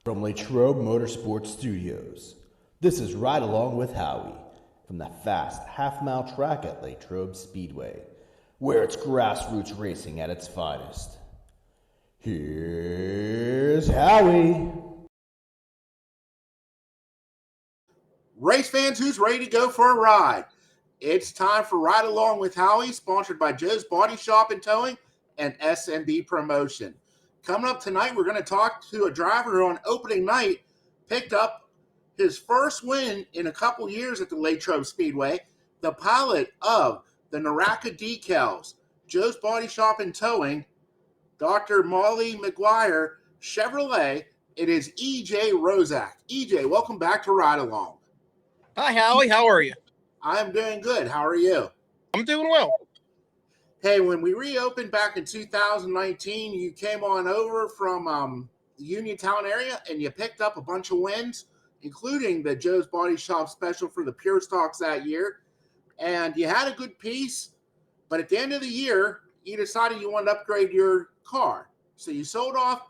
From Latrobe Motorsports Studios, this is Ride Along with Howie from the fast half-mile track at Latrobe Speedway, where it's grassroots racing at its finest. Here's Howie. Race fans, who's ready to go for a ride? It's time for Ride Along with Howie, sponsored by Joe's Body Shop and Towing and SMB Promotion. Coming up tonight, we're going to talk to a driver who on opening night picked up his first win in a couple years at the Latrobe Speedway, the pilot of the Naraka Decals, Joe's Body Shop and Towing, Dr. Molly McGuire Chevrolet. It is EJ Rozak. EJ, welcome back to Ride Along. Hi, Howie. How are you? I'm doing good. How are you? I'm doing well. Hey, when we reopened back in 2019, you came on over from the Uniontown area and you picked up a bunch of wins, including the Joe's Body Shop special for the Pure Stocks that year. And you had a good piece, but at the end of the year, you decided you wanted to upgrade your car. So you sold off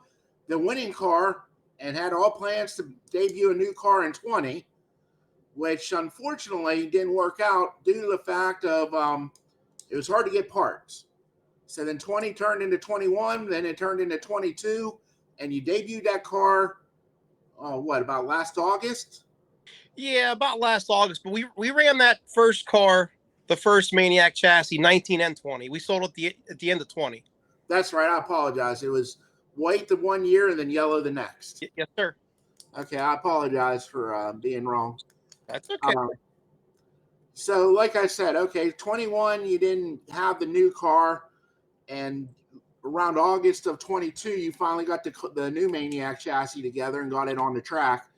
the winning car and had all plans to debut a new car in 20, which unfortunately didn't work out due to the fact of it was hard to get parts. So then 20 turned into 21, then it turned into 22, and you debuted that car, about last August? Yeah, about last August. But we ran that first car, the first Maniac chassis, 19 and 20. We sold it at the end of 20. That's right. I apologize. It was white the one year and then yellow the next. Yes, sir. Okay, I apologize for being wrong. That's okay. So like I said, okay, 21, you didn't have the new car, and around August of 22, you finally got the new Maniac chassis together and got it on the track.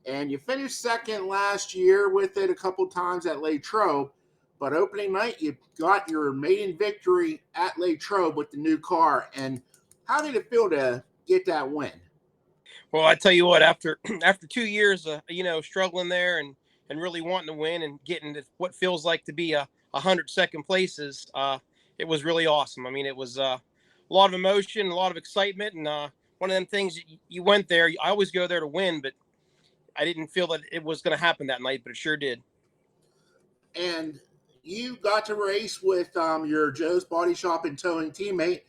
And you finished second last year with it a couple times at Latrobe, but opening night, you got your maiden victory at Latrobe with the new car. And how did it feel to get that win? Well, I tell you what, after 2 years, struggling there and really wanting to win and getting to what feels like to be 100 second places, it was really awesome. I mean, it was a lot of emotion, a lot of excitement, and one of them things you went there. I always go there to win, but I didn't feel that it was going to happen that night, but it sure did. And you got to race with your Joe's Body Shop and Towing teammate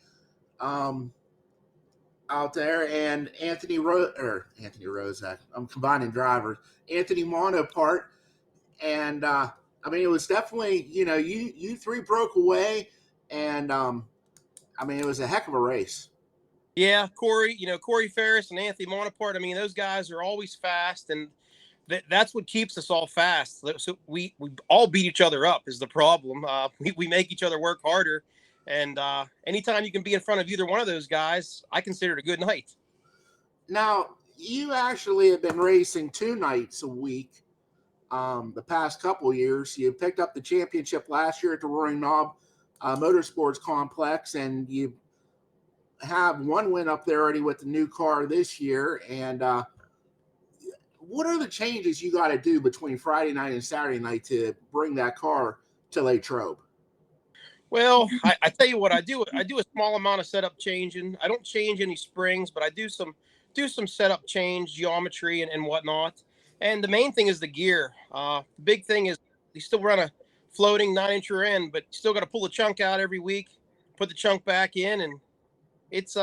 out there, and Anthony Rozak. I'm combining drivers. Anthony Monopart, and it was definitely you three broke away, and it was a heck of a race. Yeah, Corey Ferris and Anthony Monopart. I mean, those guys are always fast, and that's what keeps us all fast. So we all beat each other up is the problem. We make each other work harder. And anytime you can be in front of either one of those guys, I consider it a good night. Now, you actually have been racing 2 nights a week the past couple of years. You picked up the championship last year at the Roaring Knob Motorsports Complex, and you have 1 win up there already with the new car this year. And what are the changes you got to do between Friday night and Saturday night to bring that car to Latrobe? Well, I tell you what, I do a small amount of setup changing. I don't change any springs, but I do some setup change, geometry and whatnot. And the main thing is the gear. The big thing is you still run a floating 9-inch rear end, but you still got to pull the chunk out every week, put the chunk back in, and it's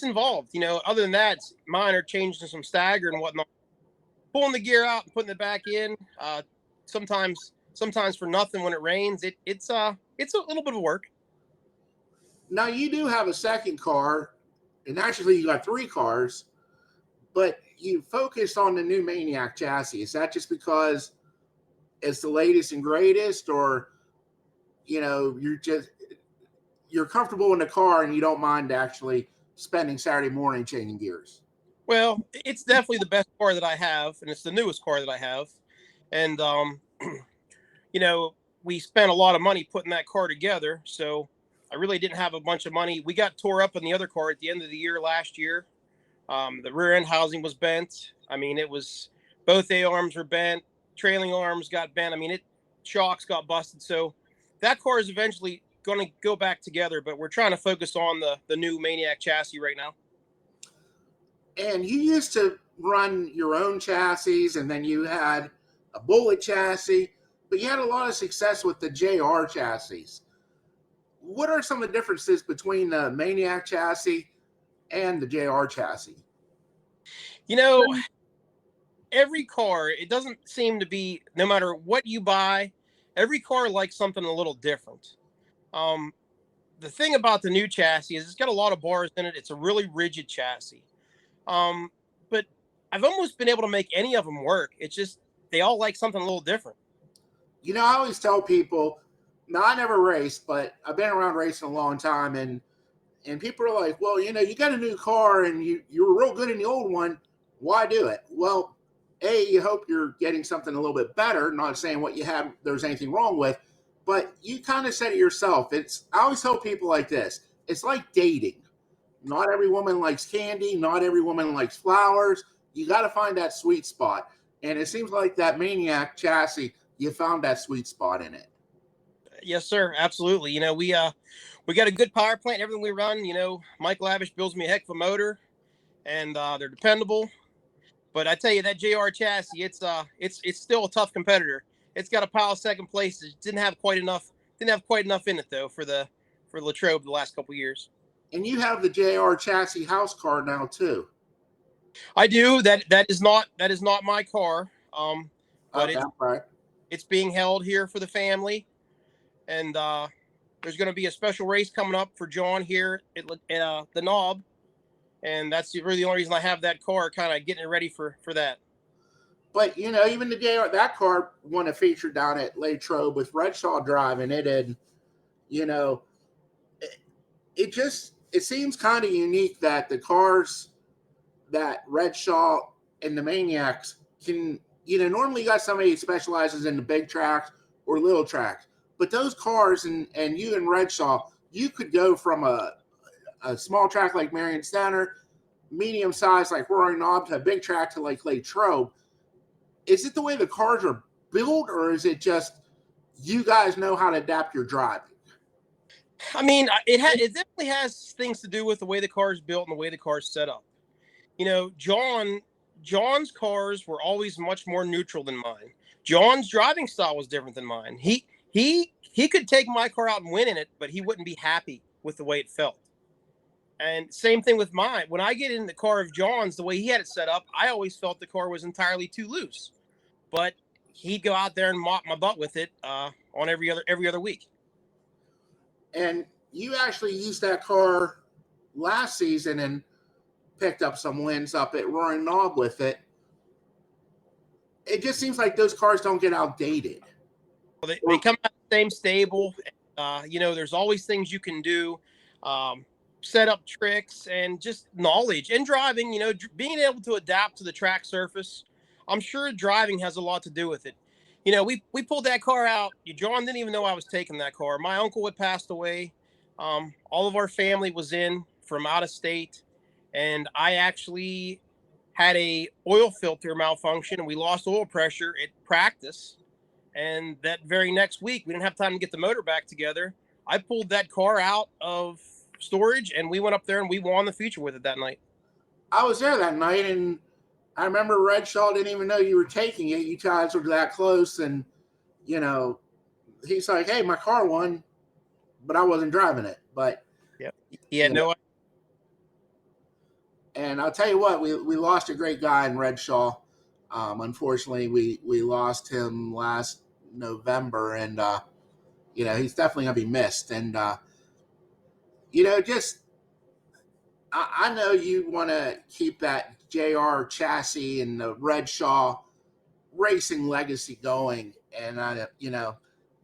involved. Other than that, it's minor changes in some stagger and whatnot. Pulling the gear out and putting it back in. Sometimes for nothing when it rains. It's a little bit of work. Now, you do have a second car, and actually you got 3 cars, but you focused on the new Maniac chassis. Is that just because it's the latest and greatest, or you're comfortable in the car and you don't mind actually spending Saturday morning changing gears? Well, it's definitely the best car that I have, and it's the newest car that I have. And we spent a lot of money putting that car together, so I really didn't have a bunch of money. We got tore up in the other car at the end of the year last year. The rear end housing was bent. I mean, it was both A-arms were bent, trailing arms got bent. I mean, shocks got busted. So that car is eventually going to go back together, but we're trying to focus on the new Maniac chassis right now. And you used to run your own chassis, and then you had a Bullet chassis, but you had a lot of success with the JR chassis. What are some of the differences between the Maniac chassis and the JR chassis? You know, every car, it doesn't seem to be, no matter what you buy, every car likes something a little different. The thing about the new chassis is it's got a lot of bars in it. It's a really rigid chassis. Um, but I've almost been able to make any of them work. It's just they all like something a little different. You know, I always tell people, now I never raced, but I've been around racing a long time, and people are like, well, you know, you got a new car and you were real good in the old one. Why do it? Well, A, you hope you're getting something a little bit better, not saying what you have there's anything wrong with, but you kind of said it yourself. I always tell people like this. It's like dating. Not every woman likes candy, not every woman likes flowers. You got to find that sweet spot. And it seems like that Maniac chassis, you found that sweet spot in it. Yes, sir. Absolutely. You know, we got a good power plant, everything we run. You know, Mike Lavish builds me a heck of a motor, and they're dependable. But I tell you, that JR chassis, it's still a tough competitor. It's got a pile of second places. It didn't have quite enough in it though for Latrobe the last couple of years. And you have the JR chassis house car now too. I do. That is not my car. But Okay, right. It's being held here for the family, and there's going to be a special race coming up for John here at the Knob, and that's really the only reason I have that car, kind of getting it ready for that. But you know, even the JR, that car won a feature down at Latrobe with Redshaw driving it, and you know, it seems kind of unique that the cars that Redshaw and the Maniacs can, you know, normally you got somebody who specializes in the big tracks or little tracks, but those cars and you and Redshaw, you could go from a small track like Marion Center, medium size like Roaring Knob, to a big track to like Latrobe. Is it the way the cars are built, or is it just you guys know how to adapt your driving? I mean, it definitely has things to do with the way the car is built and the way the car is set up. You know, John's cars were always much more neutral than mine. John's driving style was different than mine. He could take my car out and win in it, but he wouldn't be happy with the way it felt. And same thing with mine. When I get in the car of John's, the way he had it set up, I always felt the car was entirely too loose. But he'd go out there and mop my butt with it on every other week. And you actually used that car last season and picked up some wins up at Roaring Knob with it. It just seems like those cars don't get outdated. Well, they come out of the same stable. You know, there's always things you can do, set up tricks, and just knowledge and driving. You know, being able to adapt to the track surface. I'm sure driving has a lot to do with it. You know, we pulled that car out. John didn't even know I was taking that car. My uncle had passed away. All of our family was in from out of state, and I actually had a oil filter malfunction, and we lost oil pressure at practice. And that very next week, we didn't have time to get the motor back together. I pulled that car out of storage, and we went up there and we won the feature with it that night. I was there that night, and I remember Redshaw didn't even know you were taking it. You guys were that close, and you know, he's like, "Hey, my car won, but I wasn't driving it." But yeah, he had no. And I'll tell you what, we lost a great guy in Redshaw. Unfortunately, we lost him last November, and you know, he's definitely gonna be missed. And you know, just I know you want to keep that JR chassis and the Redshaw racing legacy going, and you know,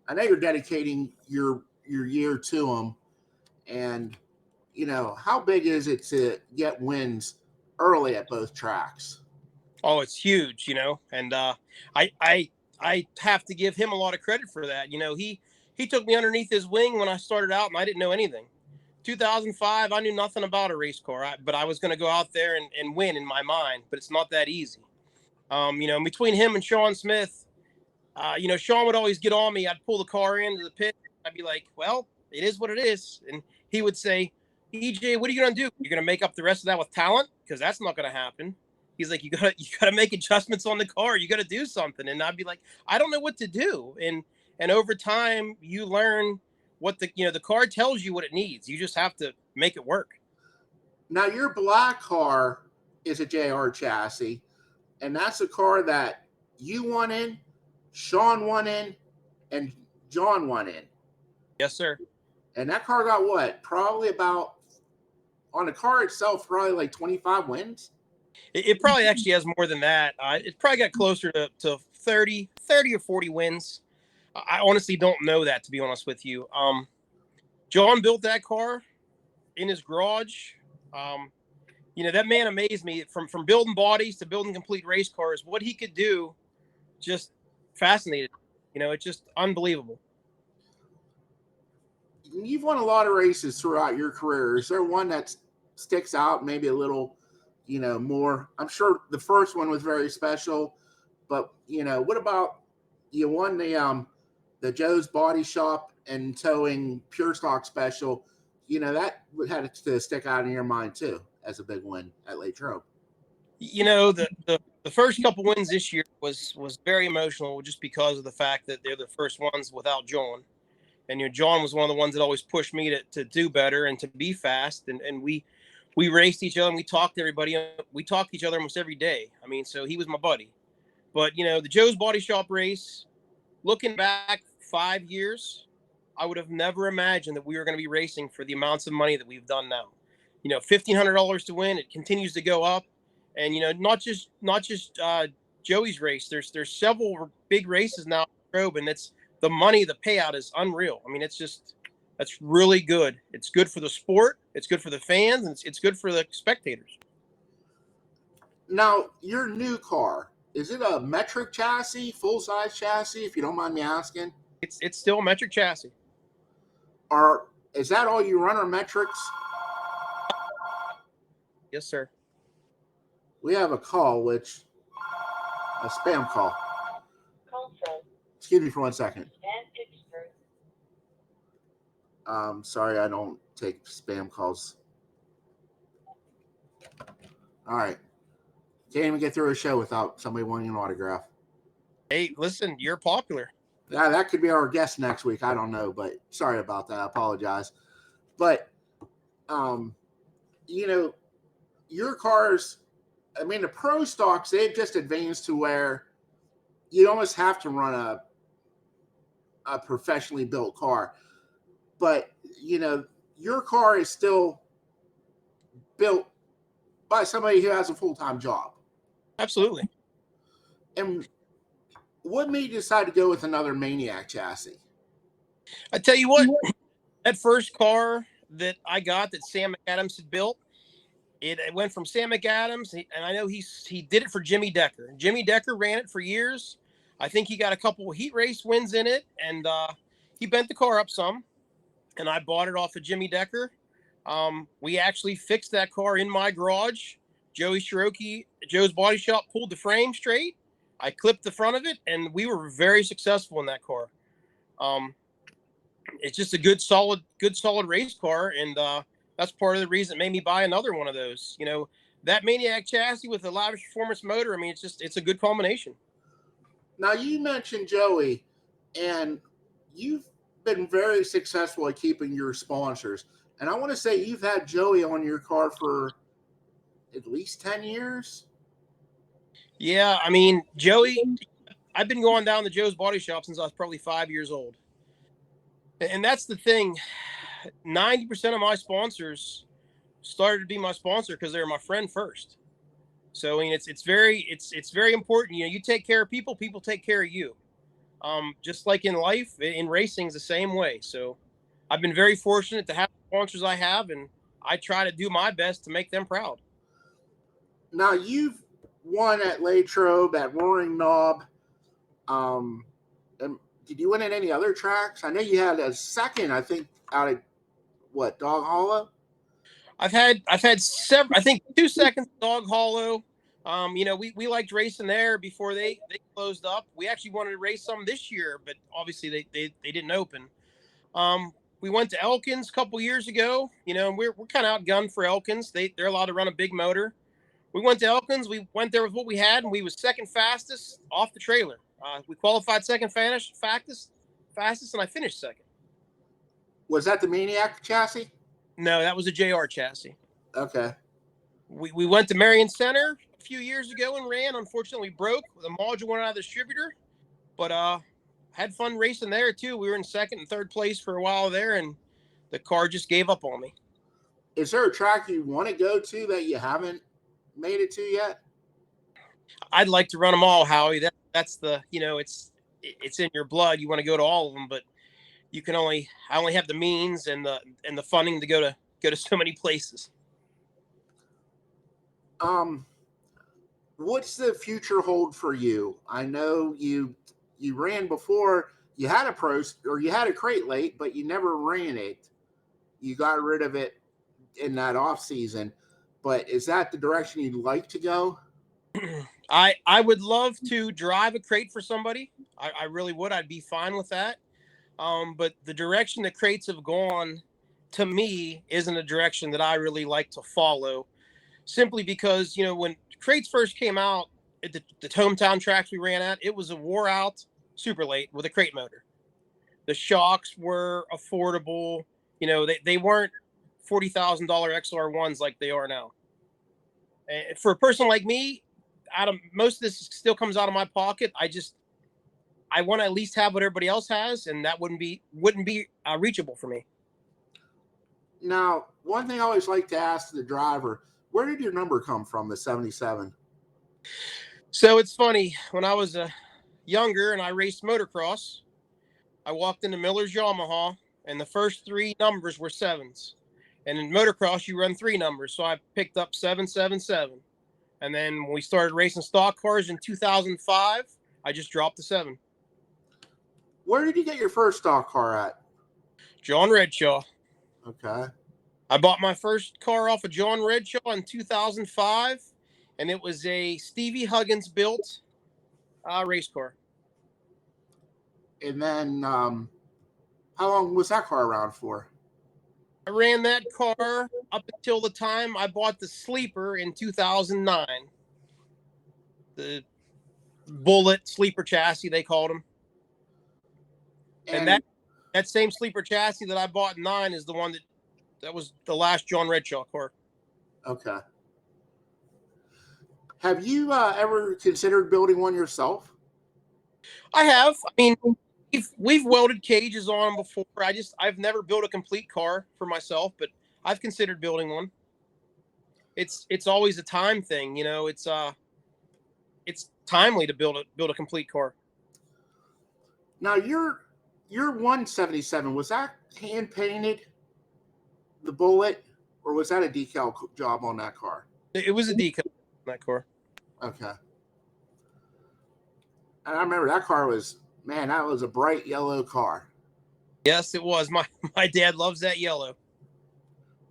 I know you're dedicating your year to him. And you know, how big is it to get wins early at both tracks? Oh, it's huge, you know, and I have to give him a lot of credit for that. You know, he took me underneath his wing when I started out, and I didn't know anything. 2005, I knew nothing about a race car, but I was going to go out there and win in my mind. But it's not that easy. You know, between him and Sean Smith, you know, Sean would always get on me. I'd pull the car into the pit. I'd be like, "Well, it is what it is," and he would say, "EJ, what are you going to do? You're going to make up the rest of that with talent? because that's not going to happen. He's like, you gotta make adjustments on the car. You got to do something. And I'd be like, I don't know what to do. And over time, you learn what the car tells you what it needs. You just have to make it work. Now, your black car is a JR chassis, and that's a car that you won in, Sean won in, and John won in. Yes, sir. And that car got what? Probably about, on the car itself, probably like 25 wins. It probably actually has more than that. It probably got closer to 30 or 40 wins. I honestly don't know that, to be honest with you. John built that car in his garage. That man amazed me from building bodies to building complete race cars. What he could do just fascinated. It's just unbelievable. You've won a lot of races throughout your career. Is there one that sticks out maybe a little, more? I'm sure the first one was very special, but, what about you won the Joe's Body Shop and Towing Pure Stock Special? That had to stick out in your mind too as a big win at Latrobe. The first couple wins this year was very emotional just because of the fact that they're the first ones without John. And John was one of the ones that always pushed me to do better and to be fast. And we raced each other and we talked to everybody. We talked to each other almost every day. I mean, so he was my buddy. But the Joe's Body Shop race, looking back 5 years, I would have never imagined that we were going to be racing for the amounts of money that we've done now. $1,500 to win. It continues to go up. And not just Joey's race. There's several big races now, and it's the money, the payout is unreal. I mean, that's really good. It's good for the sport. It's good for the fans, and it's good for the spectators. Now, your new car, is it a metric chassis, full size chassis? If you don't mind me asking, it's still a metric chassis. Or is that all you run, are metrics? Yes, sir. We have a call, a spam call. Excuse me for 1 second. Sorry, I don't take spam calls. All right. Can't even get through a show without somebody wanting an autograph. Hey, listen, you're popular. Yeah, that could be our guest next week. I don't know, but sorry about that. I apologize. But, your cars, I mean, the pro stocks, they've just advanced to where you almost have to run a professionally built car. But, your car is still built by somebody who has a full-time job. Absolutely. And what made you decide to go with another Maniac chassis? I tell you what, that first car that I got that Sam McAdams had built, it went from Sam McAdams, and I know he did it for Jimmy Decker. Jimmy Decker ran it for years. I think he got a couple of heat race wins in it, and he bent the car up some, and I bought it off of Jimmy Decker. We actually fixed that car in my garage. Joey Cherokee, Joe's Body Shop, pulled the frame straight. I clipped the front of it, and we were very successful in that car. It's just a good solid race car, and that's part of the reason it made me buy another one of those. That Maniac chassis with a lavish performance motor. I mean, it's a good combination. Now, you mentioned Joey, and you've been very successful at keeping your sponsors. And I want to say you've had Joey on your car for at least 10 years. Yeah, I mean, Joey, I've been going down to Joe's Body Shop since I was probably 5 years old. And that's the thing. 90% of my sponsors started to be my sponsor because they were my friend first. So, I mean, it's very important. You take care of people, people take care of you. Just like in life, in racing is the same way. So I've been very fortunate to have the sponsors I have, and I try to do my best to make them proud. Now, you've won at Latrobe, at Roaring Knob. And did you win at any other tracks? I know you had a second, I think, out of Dog Hollow? I've had several, I think 2 seconds Dog Hollow. We liked racing there before they closed up. We actually wanted to race some this year, but obviously they didn't open. We went to Elkins a couple years ago, and we're kind of outgunned for Elkins. They're allowed to run a big motor. We went to Elkins. We went there with what we had, and we was second fastest off the trailer. We qualified second fastest, and I finished second. Was that the Maniac chassis? No, that was a JR chassis. Okay. We went to Marion Center a few years ago and ran. Unfortunately, broke. The module went out of the distributor, but had fun racing there too. We were in second and third place for a while there, and the car just gave up on me. Is there a track you want to go to that you haven't made it to yet? I'd like to run them all, Howie. That's the, it's in your blood. You want to go to all of them, but I only have the means and the funding to go to so many places. What's the future hold for you? I know you ran before. You had a crate late, but you never ran it. You got rid of it in that off season. But is that the direction you'd like to go? I would love to drive a crate for somebody. I really would. I'd be fine with that. But the direction the crates have gone, to me, isn't a direction that I really like to follow. Simply because, when crates first came out at the hometown tracks we ran at, it was a wore out super late with a crate motor. The shocks were affordable. They weren't $40,000 XR1s like they are now. And for a person like me, most of this still comes out of my pocket. I want to at least have what everybody else has, and that wouldn't be reachable for me. Now, one thing I always like to ask the driver, where did your number come from, the 77? So it's funny, when I was younger and I raced motocross, I walked into Miller's Yamaha, and the first three numbers were sevens. And in motocross, you run three numbers. So I picked up 777. And then when we started racing stock cars in 2005, I just dropped the 7. Where did you get your first stock car at? John Redshaw. Okay. I bought my first car off of John Redshaw in 2005, and it was a Stevie Huggins built race car. And then how long was that car around for? I ran that car up until the time I bought the sleeper in 2009. The Bullet sleeper chassis, they called them. And that same sleeper chassis that I bought in 9 is the one that was the last John Redshaw car. Okay. Have you ever considered building one yourself? I have. I mean, we've welded cages on them before. I've never built a complete car for myself, but I've considered building one. It's always a time thing, it's timely to build a complete car. Now your 177, was that hand painted, the Bullet, or was that a decal job on that car? It was a decal on that car. Okay. And I remember that car that was a bright yellow car. Yes, it was. My dad loves that yellow.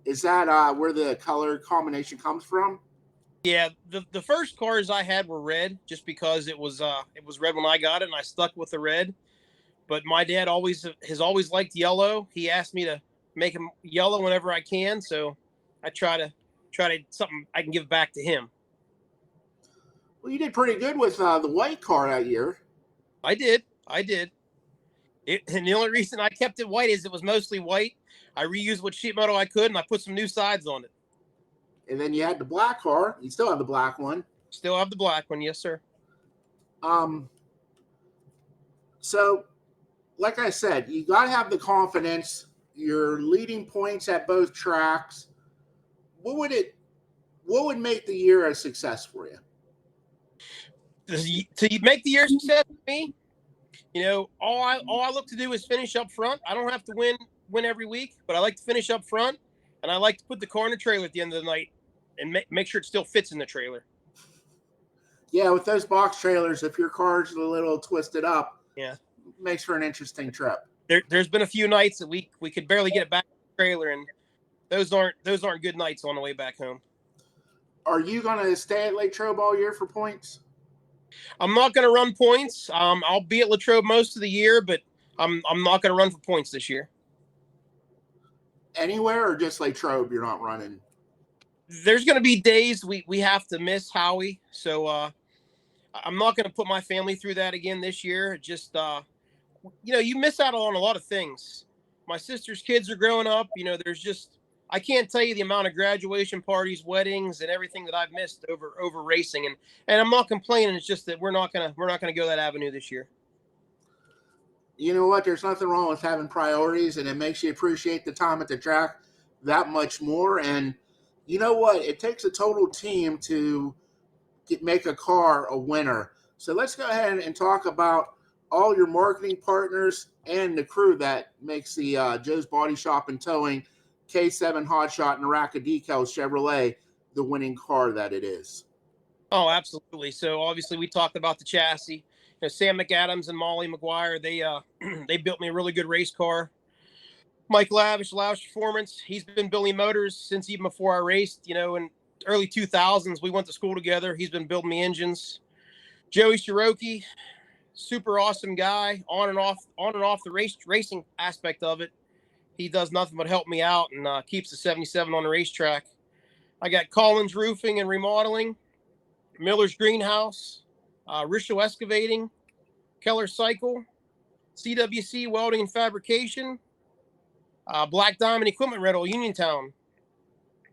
Is that where the color combination comes from? Yeah, the first cars I had were red, just because it was red when I got it, and I stuck with the red. But my dad has always liked yellow. He asked me to make him yellow whenever I can, so I try to something I can give back to him. Well, you did pretty good with the white car that year. I did. And the only reason I kept it white is it was mostly white. I reused what sheet metal I could, and I put some new sides on it. And then you had the black car. You still have the black one. Still have the black one, yes, sir. So, like I said, you got to have the confidence. You're leading points at both tracks. What would make the year a success for you? To make the year a success for me, all I look to do is finish up front. I don't have to win every week, but I like to finish up front, and I like to put the car in the trailer at the end of the night and make sure it still fits in the trailer. Yeah, with those box trailers, if your car's a little twisted up, yeah, makes for an interesting trip. There's been a few nights that we could barely get it back in the trailer, and those aren't good nights on the way back home. Are you going to stay at Latrobe all year for points? I'm not going to run points. I'll be at Latrobe most of the year, but I'm not going to run for points this year. Anywhere, or just Latrobe you're not running? there's going to be days we have to miss Howie. So I'm not going to put my family through that again this year. Just, you miss out on a lot of things. My sister's kids are growing up. There's just, I can't tell you the amount of graduation parties, weddings, and everything that I've missed over racing. And I'm not complaining. It's just that we're not gonna go that avenue this year. You know what? There's nothing wrong with having priorities, and it makes you appreciate the time at the track that much more. And you know what? It takes a total team to make a car a winner. So let's go ahead and talk about all your marketing partners and the crew that makes the Joe's Body Shop and Towing K7 Hotshot and Naraka Decals Chevrolet the winning car that it is. Oh, absolutely. So obviously we talked about the chassis. Sam McAdams and Molly McGuire, they they built me a really good race car. Mike Lavish Performance, he's been building motors since even before I raced. In early 2000s, we went to school together. He's been building me engines. Joey Shiroki, super awesome guy, on and off the racing aspect of it. He does nothing but help me out and keeps the 77 on the racetrack. I got Collins Roofing and Remodeling, Miller's Greenhouse, Richo Excavating, Keller Cycle, CWC Welding and Fabrication, Black Diamond Equipment Rental, Uniontown.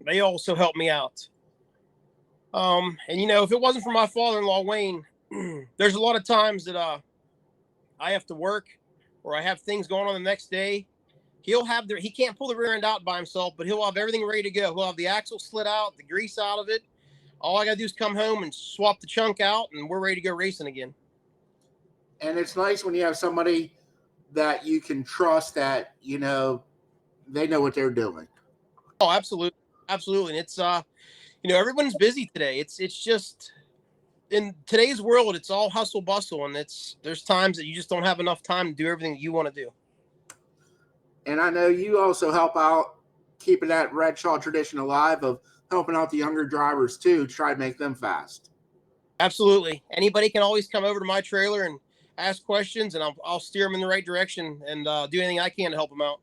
They also help me out. And if it wasn't for my father-in-law, Wayne, there's a lot of times that I have to work or I have things going on the next day. He can't pull the rear end out by himself, but he'll have everything ready to go. He'll have the axle slid out, the grease out of it. All I got to do is come home and swap the chunk out, and we're ready to go racing again. And it's nice when you have somebody that you can trust that, they know what they're doing. Oh, absolutely. Absolutely. And it's, everyone's busy today. It's just in today's world, it's all hustle bustle. And there's times that you just don't have enough time to do everything that you want to do. And I know you also help out keeping that Red Shaw tradition alive of helping out the younger drivers too, to try to make them fast. Absolutely. Anybody can always come over to my trailer and ask questions, and I'll steer them in the right direction and do anything I can to help them out.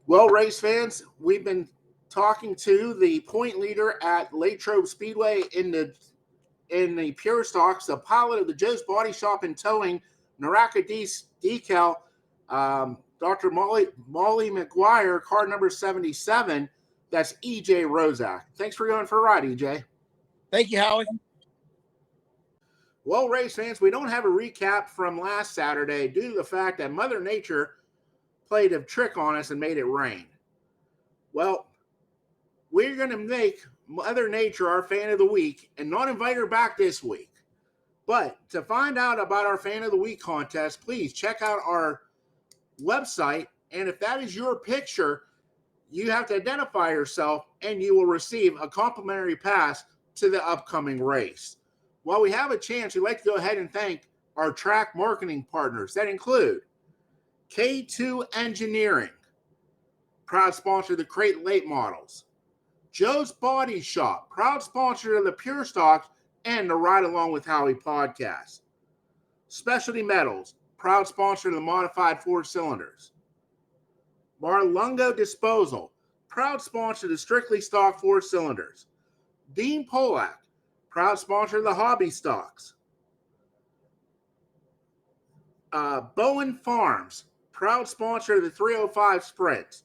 Well, race fans, we've been talking to the point leader at Latrobe Speedway in the pure stocks, the pilot of the Joe's Body Shop and Towing Naraka Decal, Dr. Molly McGuire, car number 77. That's EJ Rozak. Thanks for going for a ride, EJ. Thank you, Howie. Well, race fans, we don't have a recap from last Saturday due to the fact that Mother Nature played a trick on us and made it rain. Well, we're going to make Mother Nature our fan of the week and not invite her back this week. But to find out about our fan of the week contest, please check out our website. And if that is your picture, you have to identify yourself and you will receive a complimentary pass to the upcoming race. While we have a chance, we'd like to go ahead and thank our track marketing partners that include K2 Engineering, proud sponsor of the Crate Late Models, Joe's Body Shop, proud sponsor of the Pure Stocks and the Ride Along with Howie podcast, Specialty Metals, proud sponsor of the Modified 4 Cylinders, Marilungo Disposal, proud sponsor of the Strictly Stock 4 Cylinders, Dean Pollock, proud sponsor of the Hobby Stocks, Bowman Farms, proud sponsor of the 305 Sprints.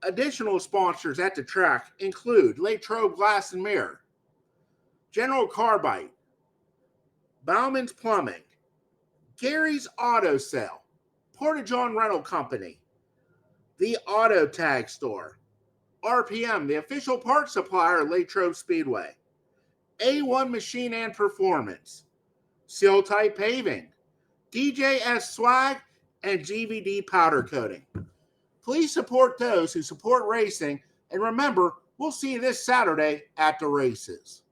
Additional sponsors at the track include Latrobe Glass and Mirror, General Carbide, Bowman's Plumbing, Garry's Auto Sale, Porta-John Rental Company, the Auto Tag Store, RPM, the official parts supplier of Latrobe Speedway, A1 Machine and Performance, Tite Paving, DJS Swag, and GVD Powder Coating. Please support those who support racing, and remember, we'll see you this Saturday at the races.